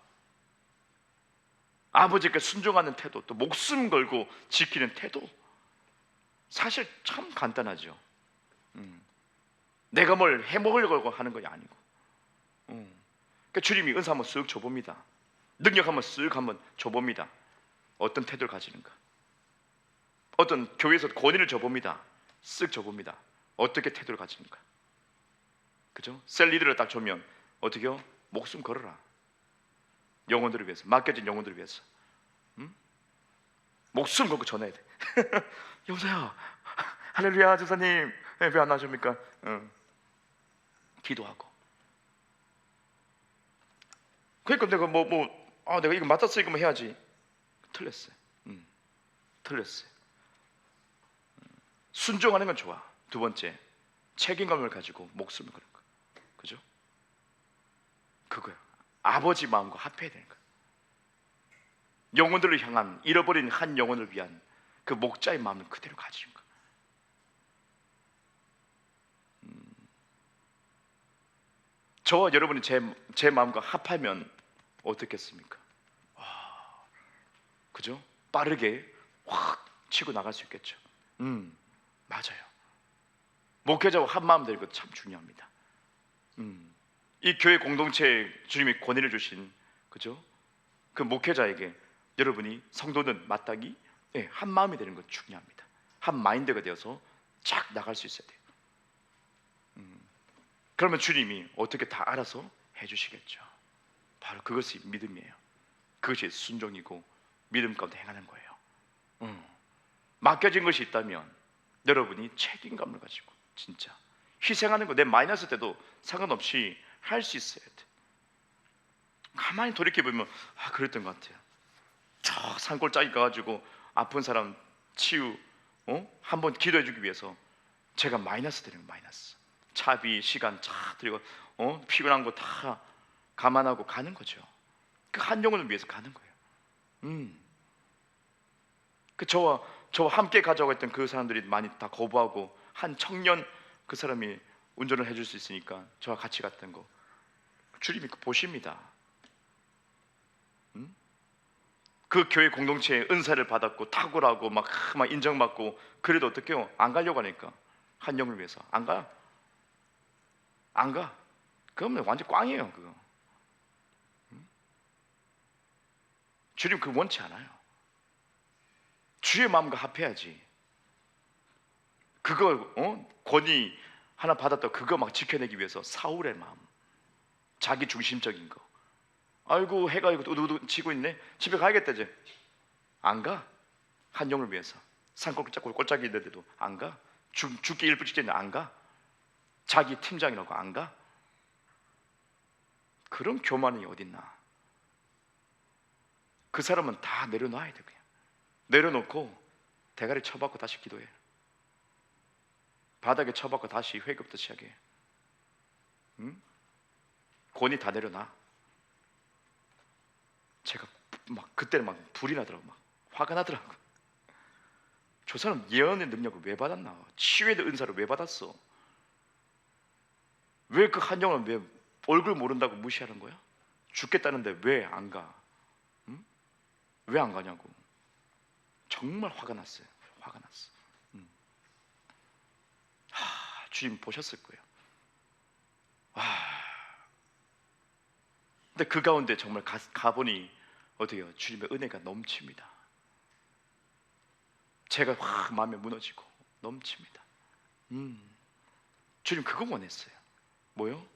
아버지께 순종하는 태도, 또 목숨 걸고 지키는 태도, 사실 참 간단하죠. 내가 뭘 해먹으려고 하는 것이 아니고, 그러니까 주님이 은사 한번 쓱 줘봅니다. 능력 한번 쓱 한번 줘봅니다. 어떤 태도를 가지는가. 어떤 교회에서 권위를 줘봅니다. 쓱 줘봅니다. 어떻게 태도를 가지는가. 그죠? 셀 리더를 딱 주면 어떻게요? 목숨 걸어라. 영혼들을 위해서, 맡겨진 영혼들을 위해서. 목숨 걸고 전해야 돼. 여보세요, 할렐루야, 집사님 왜 안 나십니까? 기도하고. 그러니까 내가 내가 이거 맡았으니까 뭐 해야지. 틀렸어요. 틀렸어요. 순종하는 건 좋아. 두 번째, 책임감을 가지고 목숨을 거는 거. 그죠? 그거야. 아버지 마음과 합해야 되는 거야. 영혼들을 향한, 잃어버린 한 영혼을 위한 그 목자의 마음을 그대로 가지는 거야. 저와 여러분이 제 마음과 합하면 어떻겠습니까? 그죠? 빠르게 확 치고 나갈 수 있겠죠. 맞아요. 목회자와 한 마음 되는 것 참 중요합니다. 이 교회 공동체에 주님이 권위를 주신, 그죠? 그 목회자에게 여러분이, 성도는 마땅히 한 마음이 되는 것 중요합니다. 한 마인드가 되어서 쫙 나갈 수 있어야 돼요. 그러면 주님이 어떻게 다 알아서 해주시겠죠. 바로 그것이 믿음이에요. 그것이 순종이고 믿음 가운데 행하는 거예요. 맡겨진 것이 있다면 여러분이 책임감을 가지고 진짜 희생하는 거, 내 마이너스 때도 상관없이 할 수 있어야 돼. 가만히 돌이켜보면 그랬던 것 같아요. 저 산골짜기 가가지고 아픈 사람 치유 한번 기도해주기 위해서 제가 마이너스 되는 거, 마이너스. 차비, 시간 들이고 피곤한 거 다 감안하고 가는 거죠. 그 한 영혼을 위해서 가는 거예요. 그 저와 함께 가자고 했던 그 사람들이 많이 다 거부하고, 한 청년 그 사람이 운전을 해줄 수 있으니까 저와 같이 갔던 거 주님이 보십니다. 그 교회 공동체에 은사를 받았고 탁월하고 막 인정받고, 그래도 어떡해요? 안 가려고 하니까, 한 영을 위해서 안 가. 그러면 완전 꽝이에요. 그거 주님 그거 원치 않아요. 주의 마음과 합해야지. 그거 권위 하나 받았다 그거 막 지켜내기 위해서 사울의 마음, 자기 중심적인 거. 아이고 해가 이거 우두우두 치고 있네, 집에 가야겠다 이제. 안 가. 한 영을 위해서 산골 잡고 꼴짝이 있는데도 안 가. 죽기 일부 직전에 안 가. 자기 팀장이라고 안 가. 그런 교만이 어딨나. 그 사람은 다 내려놔야 돼. 그냥 내려놓고 대가리 쳐박고 다시 기도해. 바닥에 쳐박고 다시 회개부터 시작해. 응? 권위 다 내려놔. 제가 막 그때는 막 불이 나더라고. 막 화가 나더라고. 저 사람 예언의 능력을 왜 받았나? 치유의 은사를 왜 받았어? 왜 그 한 영혼 왜 얼굴 모른다고 무시하는 거야? 죽겠다는데 왜 안 가? 응? 왜 안 가냐고. 정말 화가 났어요. 화가 났어. 주님 보셨을 거예요. 근데 그 가운데 정말 가보니 어때요? 주님의 은혜가 넘칩니다. 제가 확 마음에 무너지고 넘칩니다. 주님 그거 원했어요. 뭐요?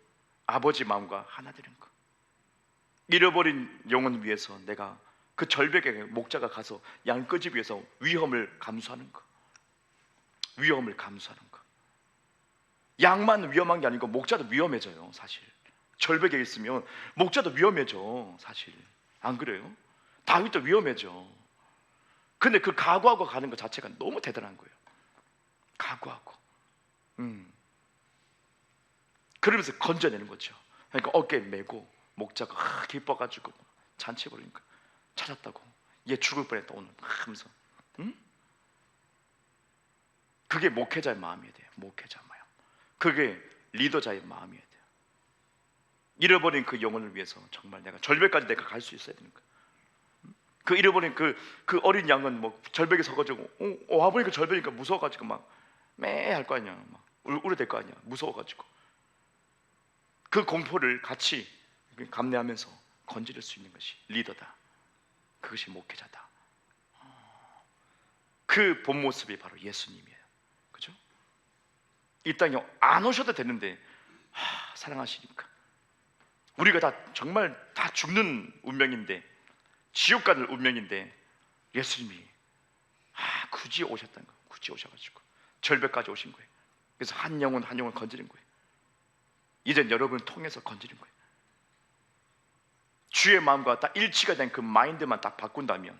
아버지 마음과 하나 되는 거. 잃어버린 영혼 위해서 내가 그 절벽에 목자가 가서 양꺼집 위해서 위험을 감수하는 거. 위험을 감수하는 거. 양만 위험한 게 아니고 목자도 위험해져요. 사실 절벽에 있으면 목자도 위험해져. 사실 안 그래요? 다윗도 위험해져. 근데 그 각오하고 가는 것 자체가 너무 대단한 거예요. 각오하고 그러면서 건져내는 거죠. 그러니까 어깨에 메고 목자가 기뻐가지고 잔치해 버리니까 찾았다고. 얘 죽을 뻔했다 오늘 하면서. 그게 목회자의 마음이어야 돼요. 목회자 마음. 그게 리더자의 마음이어야 돼요. 잃어버린 그 영혼을 위해서 정말 내가 절벽까지 내가 갈 수 있어야 되는 거예요. 그 잃어버린 그 어린 양은 뭐 절벽에 서가지고 와보니까 절벽이니까 무서워가지고 막 매 할 거 아니야. 막 울어댈 거 아니야. 무서워가지고 그 공포를 같이 감내하면서 건질 수 있는 것이 리더다. 그것이 목회자다. 그 본 모습이 바로 예수님이에요. 그죠? 이 땅에 안 오셔도 되는데 사랑하시니까 우리가 다 정말 다 죽는 운명인데 지옥 가는 운명인데 예수님이 굳이 오셨다는 거예요. 굳이 오셔가지고 절벽까지 오신 거예요. 그래서 한 영혼 한 영혼 건지는 거예요. 이젠 여러분을 통해서 건지는 거예요. 주의 마음과 딱 일치가 된 그 마인드만 딱 바꾼다면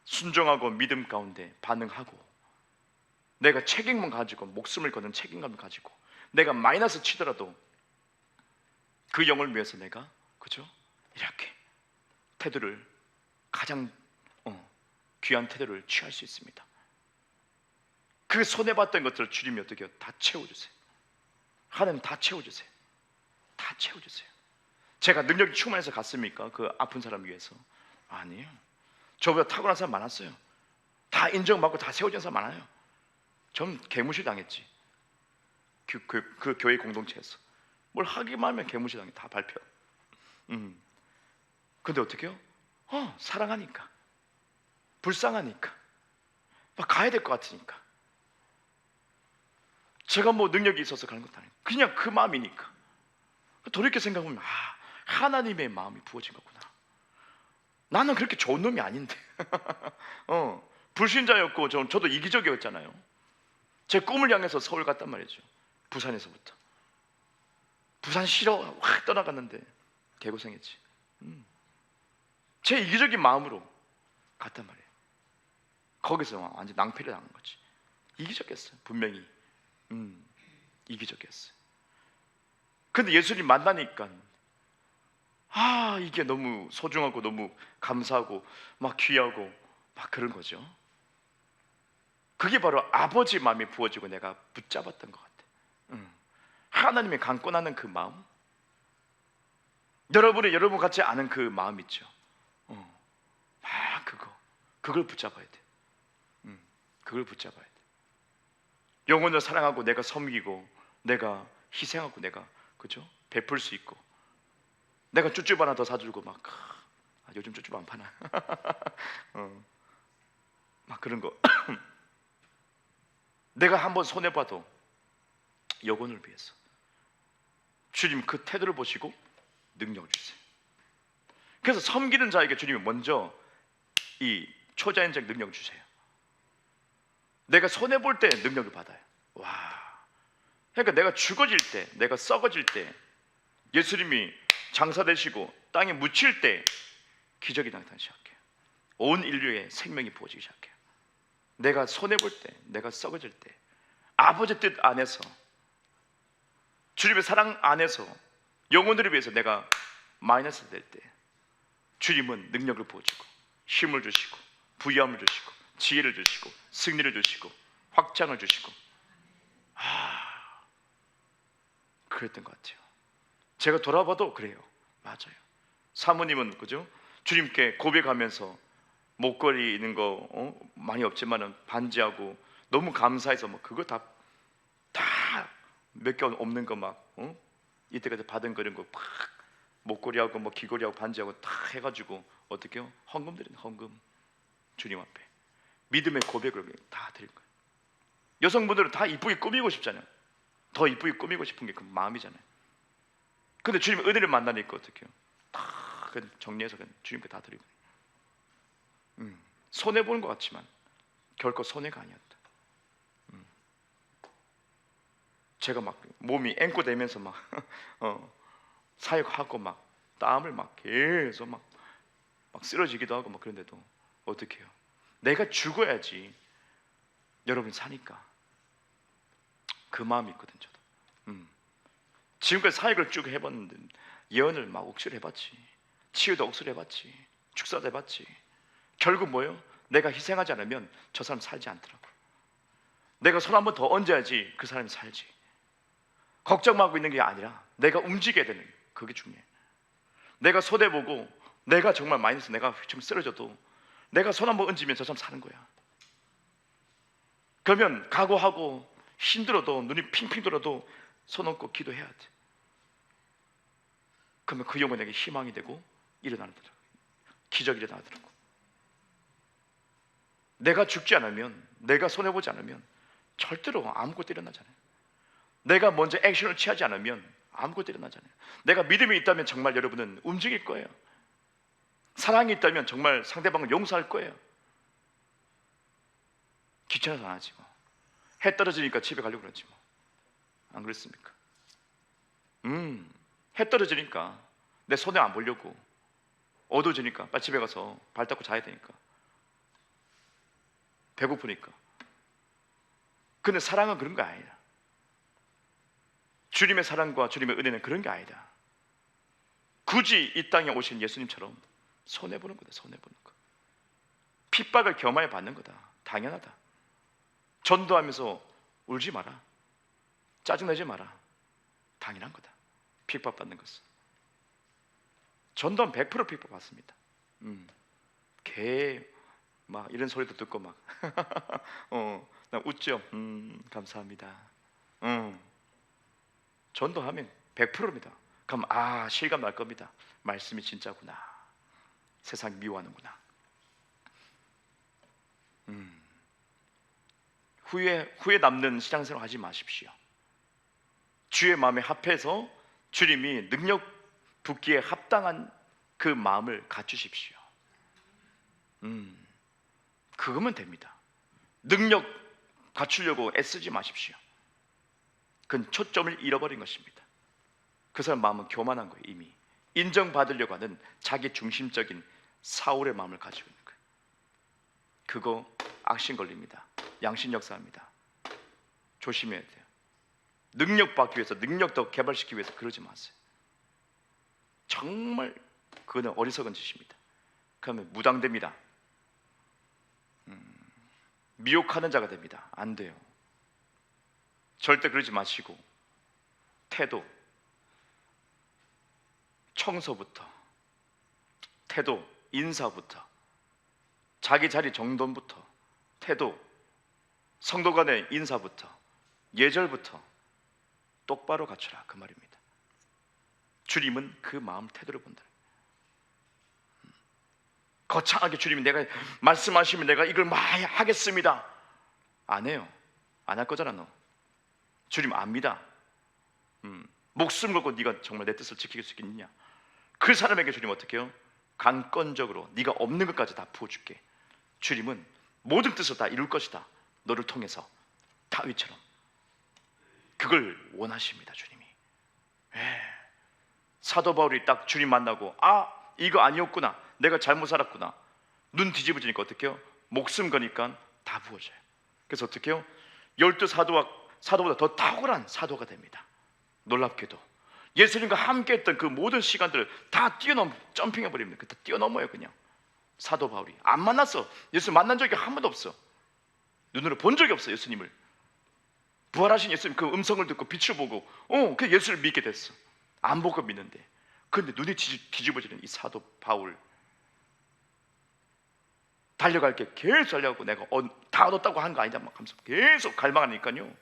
순종하고 믿음 가운데 반응하고 내가 책임을 가지고 목숨을 거는 책임감을 가지고 내가 마이너스 치더라도 그 영을 위해서 내가 그죠? 이렇게 태도를 가장 귀한 태도를 취할 수 있습니다. 그 손해봤던 것들을 주님이 어떻게 해요? 다 채워주세요. 하나님 다 채워주세요. 다 채워주세요. 제가 능력이 충만해서 갔습니까? 그 아픈 사람 위해서? 아니에요. 저보다 탁월한 사람 많았어요. 다 인정받고 다 세워진 사람 많아요. 전 개무시 당했지. 그 교회 공동체에서 뭘 하기만 하면 개무시 당해. 다 발표. 근데 어떻게 해요? 사랑하니까, 불쌍하니까, 막 가야 될 것 같으니까. 제가 뭐 능력이 있어서 가는 것도 아니고 그냥 그 마음이니까. 돌이켜 생각하면 하나님의 마음이 부어진 거구나. 나는 그렇게 좋은 놈이 아닌데 불신자였고 저도 이기적이었잖아요. 제 꿈을 향해서 서울 갔단 말이죠. 부산에서부터. 부산 싫어 확 떠나갔는데 개고생했지. 제 이기적인 마음으로 갔단 말이에요. 거기서 완전 낭패를 당한 거지. 이기적이었어요. 분명히 이기적이었어요. 근데 예수님 만나니까 이게 너무 소중하고 너무 감사하고 막 귀하고 막 그런 거죠. 그게 바로 아버지 마음이 부어지고 내가 붙잡았던 것 같아요. 하나님의 강권하는 그 마음, 여러분 같지 않은 그 마음 있죠. 그걸 붙잡아야 돼. 그걸 붙잡아야 돼. 영혼을 사랑하고 내가 섬기고 내가 희생하고 내가 그죠? 베풀 수 있고 내가 쭈쭈 하나 더 사주고 막 요즘 쭈쭈 안 파나? 막 그런 거 내가 한번 손해봐도 영혼을 위해서 주님 그 태도를 보시고 능력을 주세요. 그래서 섬기는 자에게 주님이 먼저 이 초자연적 능력을 주세요. 내가 손해볼 때 능력을 받아요. 와. 그러니까 내가 죽어질 때, 내가 썩어질 때 예수님이 장사되시고 땅에 묻힐 때 기적이 나타나기 시작해요. 온 인류의 생명이 부어지기 시작해요. 내가 손해볼 때, 내가 썩어질 때, 아버지 뜻 안에서, 주님의 사랑 안에서 영혼들을 위해서 내가 마이너스 될 때 주님은 능력을 부어주고 힘을 주시고 부유함을 주시고 지혜를 주시고 승리를 주시고 확장을 주시고, 그랬던 것 같아요. 제가 돌아봐도 그래요. 맞아요. 사모님은 그죠? 주님께 고백하면서 목걸이 있는 거 많이 없지만은 반지하고 너무 감사해서 뭐 그거 다 몇 개 없는 거 막 이때까지 받은 거 이런 거 막 목걸이하고 뭐 귀걸이하고 반지하고 다 해가지고 어떻게요? 헌금 드리는 헌금 주님 앞에 믿음의 고백을 다 드린 거예요. 여성분들은 다 이쁘게 꾸미고 싶잖아요. 더 이쁘게 꾸미고 싶은 게 그 마음이잖아요. 근데 주님의 은혜를 만나니까 어떻게요? 다 정리해서 주님께 다 드리고, 손해 보는 것 같지만 결코 손해가 아니었다. 제가 막 몸이 앵꼬대면서 막 사역하고 막 땀을 막 계속 막 쓰러지기도 하고 막 그런데도 어떻게 해요? 내가 죽어야지 여러분 사니까 그 마음이 있거든. 저도 지금까지 사역을 쭉 해봤는데 예언을 막 억수로 해봤지, 치유도 억수로 해봤지, 축사도 해봤지. 결국 뭐예요? 내가 희생하지 않으면 저 사람 살지 않더라고. 내가 손 한 번 더 얹어야지 그 사람이 살지. 걱정하고 있는 게 아니라 내가 움직여야 되는, 그게 중요해. 내가 손해보고 내가 정말 마이너스, 내가 좀 쓰러져도 내가 손 한 번 얹으면 저 사람 사는 거야. 그러면 각오하고 힘들어도 눈이 핑핑 돌아도 손 얹고 기도해야 돼. 그러면 그 영혼에게 희망이 되고 일어나더라고. 기적이 일어나더라고. 내가 죽지 않으면, 내가 손해보지 않으면 절대로 아무것도 일어나잖아요. 내가 먼저 액션을 취하지 않으면 아무것도 일어나잖아요. 내가 믿음이 있다면 정말 여러분은 움직일 거예요. 사랑이 있다면 정말 상대방을 용서할 거예요. 귀찮아서 안 하지 뭐. 해 떨어지니까 집에 가려고 그러지 뭐. 안 그렇습니까? 해 떨어지니까 내 손에 안 보려고, 어두워지니까 빨리 집에 가서 발 닦고 자야 되니까, 배고프니까. 근데 사랑은 그런 거 아니다. 주님의 사랑과 주님의 은혜는 그런 게 아니다. 굳이 이 땅에 오신 예수님처럼 손해보는 거다. 손해보는 거. 핍박을 겸하여 받는 거다. 당연하다. 전도하면서 울지 마라, 짜증내지 마라. 당연한 거다. 핍박받는 것은. 전도는 100% 핍박받습니다. 개 막 이런 소리도 듣고 막 나 웃죠. 감사합니다. 전도하면 100%입니다. 그럼 실감 날 겁니다. 말씀이 진짜구나. 세상이 미워하는구나. 후에 남는 신앙생활 하지 마십시오. 주의 마음에 합해서 주님이 능력 붓기에 합당한 그 마음을 갖추십시오. 그거면 됩니다. 능력 갖추려고 애쓰지 마십시오. 그건 초점을 잃어버린 것입니다. 그 사람 마음은 교만한 거예요. 이미 인정받으려고 하는 자기 중심적인 사울의 마음을 가지고 있는 거예요. 그거 악신 걸립니다. 양신 역사입니다. 조심해야 돼요. 능력 받기 위해서, 능력 더 개발시키기 위해서 그러지 마세요. 정말 그거는 어리석은 짓입니다. 그러면 무당됩니다. 미혹하는 자가 됩니다. 안 돼요. 절대 그러지 마시고, 태도, 청소부터, 태도, 인사부터, 자기 자리 정돈부터, 태도, 성도 간의 인사부터, 예절부터 똑바로 갖추라, 그 말입니다. 주님은 그 마음 태도를 본다. 거창하게 주님이 내가 말씀하시면 내가 이걸 많이 하겠습니다. 안 해요. 안 할 거잖아. 너 주님 압니다. 목숨 걸고 네가 정말 내 뜻을 지킬 수 있겠느냐. 그 사람에게 주님 어떻게 해요? 강권적으로 네가 없는 것까지 다 부어줄게. 주님은 모든 뜻을 다 이룰 것이다. 너를 통해서. 다윗처럼. 그걸 원하십니다. 주님이. 사도 바울이 딱 주님 만나고 이거 아니었구나, 내가 잘못 살았구나, 눈 뒤집어지니까 어떻게 해요? 목숨 거니까 다 부어져요. 그래서 어떻게 해요? 12사도보다 더 탁월한 사도가 됩니다. 놀랍게도 예수님과 함께 했던 그 모든 시간들을 다 점핑해 버립니다. 다 뛰어넘어요. 그냥 사도 바울이 안 만났어. 예수 만난 적이 한 번도 없어. 눈으로 본 적이 없어. 예수님을, 부활하신 예수님 그 음성을 듣고 빛을 보고 그 예수를 믿게 됐어. 안 보고 믿는데, 그런데 눈이 뒤집어지는 이 사도 바울, 달려갈 게 계속 달려가고 내가 다 얻었다고 한 거 아니다 막 하면서 계속 갈망하니까요,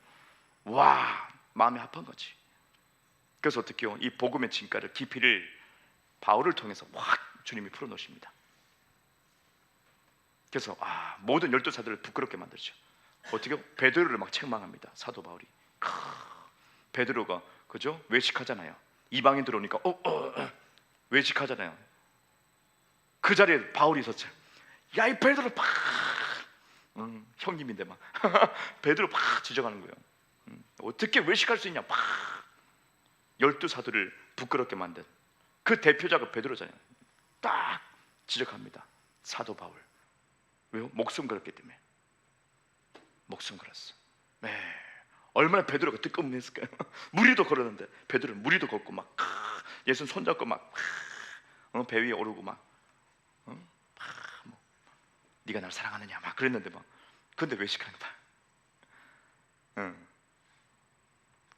와, 마음이 아픈 거지. 그래서 어떻게 해요? 이 복음의 진가를, 깊이를 바울을 통해서 확 주님이 풀어놓으십니다. 그래서 모든 12사도를 부끄럽게 만들죠. 어떻게 해요? 베드로를 막 책망합니다. 사도 바울이. 베드로가 그죠? 외식하잖아요. 이방인 들어오니까 외식하잖아요. 그 자리에 바울이 있었죠. 야, 이 베드로 팍, 형님인데 막 베드로 팍 지적하는 거예요. 어떻게 외식할 수 있냐, 팍. 12사도를 부끄럽게 만든 그 대표자가 베드로잖아요. 딱 지적합니다. 사도 바울. 왜요? 목숨 걸었기 때문에. 목숨 걸었어. 네. 얼마나 베드로가 뜨끔했을까요? 무리도 걸었는데 베드로는 무리도 걷고 막 예수님 손잡고 막 배 위에 오르고 막 네가 날 사랑하느냐 막 그랬는데 막, 근데 외식하는 거야.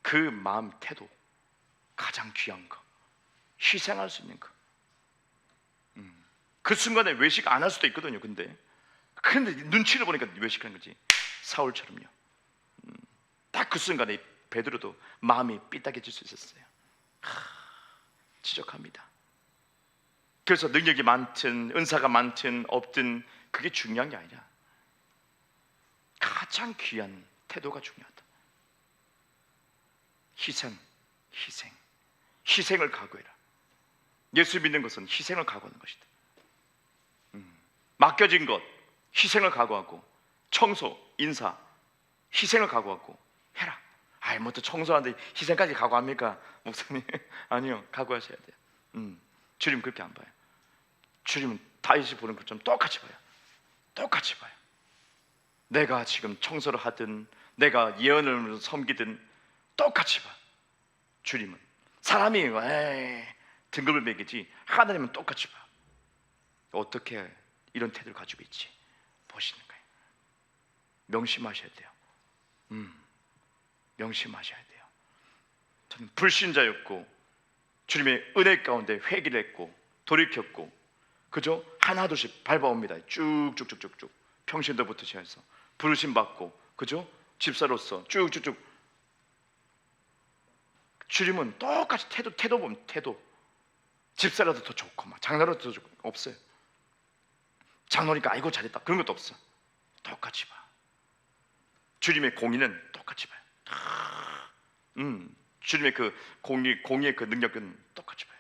그 마음, 태도, 가장 귀한 거, 희생할 수 있는 거. 그 순간에 외식 안 할 수도 있거든요. 근데 눈치를 보니까 외식하는 거지. 사울처럼요. 딱 그 순간에 베드로도 마음이 삐딱해질 수 있었어요. 지적합니다. 그래서 능력이 많든 은사가 많든 없든 그게 중요한 게 아니라 가장 귀한 태도가 중요하다. 희생을 각오해라. 예수 믿는 것은 희생을 각오하는 것이다. 맡겨진 것, 희생을 각오하고, 청소, 인사, 희생을 각오하고 해라. 뭐 또 청소하는데 희생까지 각오합니까, 목사님? 아니요, 각오하셔야 돼요. 주님 그렇게 안 봐요. 주님은 다윗이 보는 것처럼 똑같이 봐요. 똑같이 봐요. 내가 지금 청소를 하든 내가 예언을 섬기든 똑같이 봐. 주님은 사람이 등급을 매기지 하나님은 똑같이 봐. 어떻게 이런 태도를 가지고 있지 보시는 거예요. 명심하셔야 돼요. 명심하셔야 돼요. 저는 불신자였고 주님의 은혜 가운데 회개를 했고 돌이켰고, 그죠? 하나둘씩 밟아옵니다. 쭉쭉쭉쭉쭉 평신도부터 시작해서 부르심 받고, 그죠? 집사로서 쭉쭉쭉. 주님은 똑같이 태도 보면 태도. 집사라도 더 좋고 막 장로라도 더 좋고 없어요. 장로니까 아이고 잘했다 그런 것도 없어. 똑같이 봐. 주님의 공의는 똑같이 봐요. 주님의 그 공의의 그 능력은 똑같이 봐요.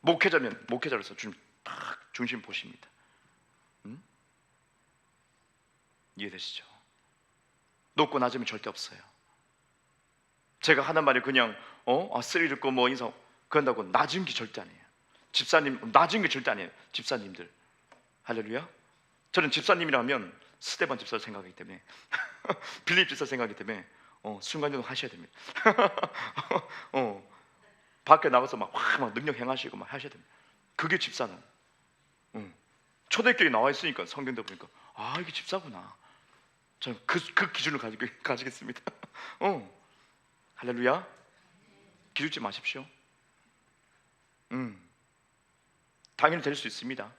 목회자면 목회자로서 주님 딱 중심 보십니다. 이해되시죠? 높고 낮으면 절대 없어요. 제가 하는 말이 그냥 스릴 있고 뭐 인사 그런다고 낮은 게 절대 아니에요. 집사님 낮은 게 절대 아니에요. 집사님들 할렐루야. 저는 집사님이라면 스데반 집사 생각하기 때문에 빌립 집사 생각하기 때문에 순간적으로 하셔야 됩니다. 밖에 나가서 막 능력 행하시고 막 하셔야 됩니다. 그게 집사는. 초대교회 나와 있으니까 성경도 보니까 이게 집사구나. 저는 그 기준을 가지겠습니다. 할렐루야. 기죽지 마십시오. 당연히 될 수 있습니다.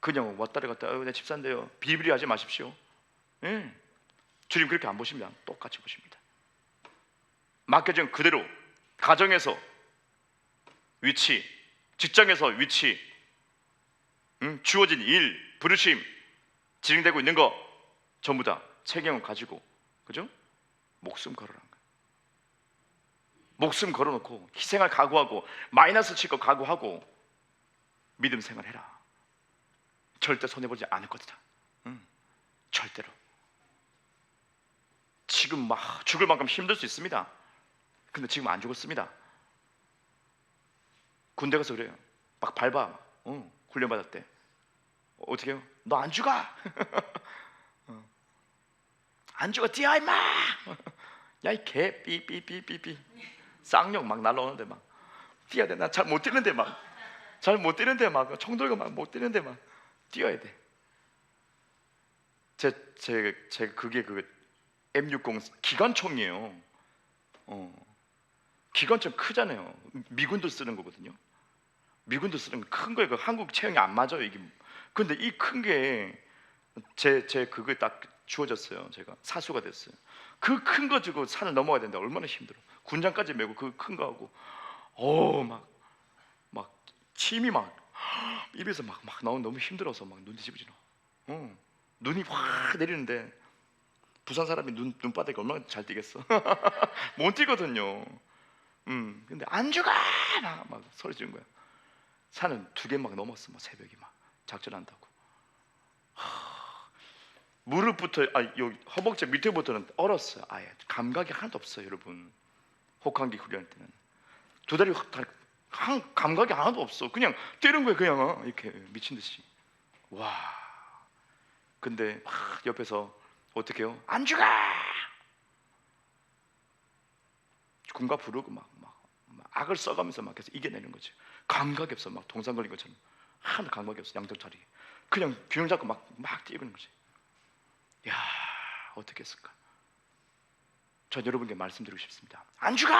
그냥 왔다리 갔다 내 집사인데요 비리비리 하지 마십시오. 주님 그렇게 안 보십니다. 똑같이 보십니다. 맡겨진 그대로 가정에서 위치, 직장에서 위치, 주어진 일, 부르심, 진행되고 있는 거 전부 다 책임을 가지고, 그죠? 목숨 걸어라는 거예요. 목숨 걸어놓고 희생을 각오하고 마이너스 칠 거 각오하고 믿음 생활해라. 절대 손해보지 않을 것이다. 절대로. 지금 막 죽을 만큼 힘들 수 있습니다. 근데 지금 안 죽었습니다. 군대 가서 그래요. 막 밟아. 훈련 받았대. 어떻게 해요? 너 안 죽어. 안 죽어, 뛰어 임마. 야 이 개 삐삐삐삐삐 쌍욕 막 날라오는데 막 뛰어야 돼. 나 잘 못 뛰는데 막 잘 못 뛰는데 막 총 들고 막 못 뛰는데 막 뛰어야 돼. 제 그게 그 M60 기관총이에요. 기관총 크잖아요. 미군도 쓰는 거거든요. 미군도 쓰는 큰 거예요. 그 한국 체형이 안 맞아요 이게. 근데 이 큰 게 제 그거 딱 주어졌어요. 제가 사수가 됐어요. 그 큰 거 주고 산을 넘어가야 되는데 얼마나 힘들어. 군장까지 메고 그 큰 거 하고, 막 침이 막 입에서 막 나오면 너무 힘들어서 막 눈 뒤집어지노. 눈이 확 내리는데 부산 사람이 눈바닥이 얼마나 잘 뛰겠어. 못 뛰거든요. 근데 안 죽어 막 소리 지른 거야. 산은 2개 막 넘었어. 막 새벽에 막 작전한다고. 무릎부터 여기 허벅지 밑에부터는 얼었어요. 아예 감각이 하나도 없어요, 여러분. 혹한기 훈련할 때는 두 다리 감각이 하나도 없어. 그냥 뛰는 거예요, 그냥 이렇게 미친 듯이. 와. 근데 막 옆에서 어떻게 해요? 안 죽어! 군가 부르고 막 악을 써가면서 막 계속 이겨내는 거지. 감각이 없어. 막 동상 걸린 것처럼 하나도 감각이 없어. 양털차리 그냥 균형 잡고 막 뛰는 거지. 야, 어떻게 했을까? 전 여러분께 말씀드리고 싶습니다. 안 죽어!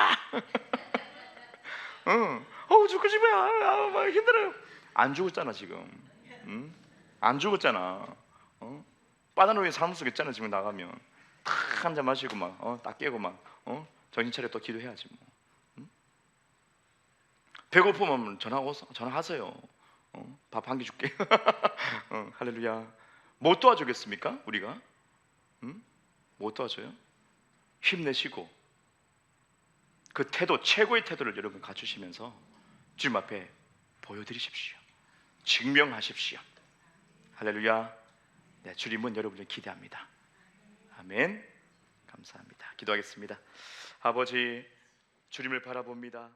죽고 싶어요. 막 힘들어요. 안 죽었잖아 지금. 안 죽었잖아. 바나나 위에 사무소 있잖아. 지금 나가면 탁 한 잔 마시고 딱 깨고 정신 차려 또 기도해야지 뭐. 배고프면 전화하세요. 밥 한 개 줄게. 할렐루야. 못 도와주겠습니까? 우리가? 못 도와줘요? 힘내시고 그 태도, 최고의 태도를 여러분 갖추시면서 주님 앞에 보여드리십시오. 증명하십시오. 할렐루야. 네, 주님은 여러분을 기대합니다. 아멘. 감사합니다. 기도하겠습니다. 아버지, 주님을 바라봅니다.